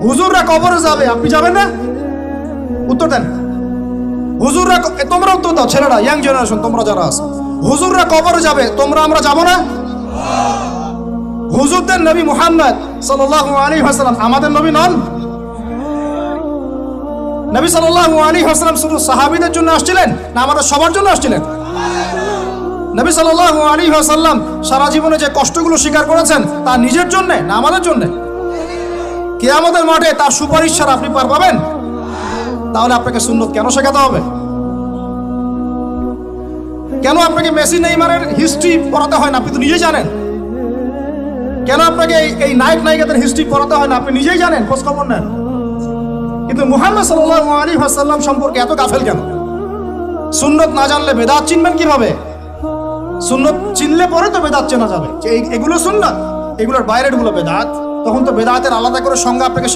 হুজুররা কবরে যাবে, আপনি যাবেন না? উত্তর দেন। হুজুররা, তোমরা উত্তর দাও ছেলেরা, ইয়াং জেনারেশন তোমরা যারা আছো, হুজুররা কবরে যাবে, তোমরা আমরা যাব না? হুজুরদের নবী মুহাম্মদ সাল্লাল্লাহু আলাইহি ওয়াসাল্লাম আমাদের নবী নন? নবী সাল্লাল্লাহু আলাইহি ওয়াসাল্লাম শুধু সাহাবীদের জন্য আসছিলেন না আমাদের সবার জন্য আসছিলেন? নবী সাল্লাল্লাহু আলাইহি ওয়াসাল্লাম সারা জীবনে যে কষ্টগুলো স্বীকার করেছেন তা নিজের জন্য না আমাদের জন্য? কিয়ামতের মাঠে তার সুপারিশ ছাড়া আপনি পার পাবেন? তাহলে আপনাকে সুন্নত কেন শেখাতে হবে? কেন আপনাকে মেসি নেইমারের হিস্ট্রি পড়াতে হয় না? আপনি তো নিজেই জানেন। কেন আপনাকে এই নায়ক নায়িকাদের হিস্ট্রি পড়াতে হয় না? আপনি নিজেই জানেন, খোঁজ খবর নেন। কিন্তু মুহাম্মদ সাল্লাল্লাহু আলাইহি ওয়াসাল্লাম সম্পর্কে এত গাফেল কেন? সুন্নত না জানলে বেদাত চিনবেন কিভাবে? সুন্নত চিনলে পরে তো বেদাত চেনা যাবে যে এগুলো সুন্নত, এগুলোর বাইরের গুলো বেদাত। তখন তো বেদাতের আলাদা করে সংজ্ঞা আপনাকে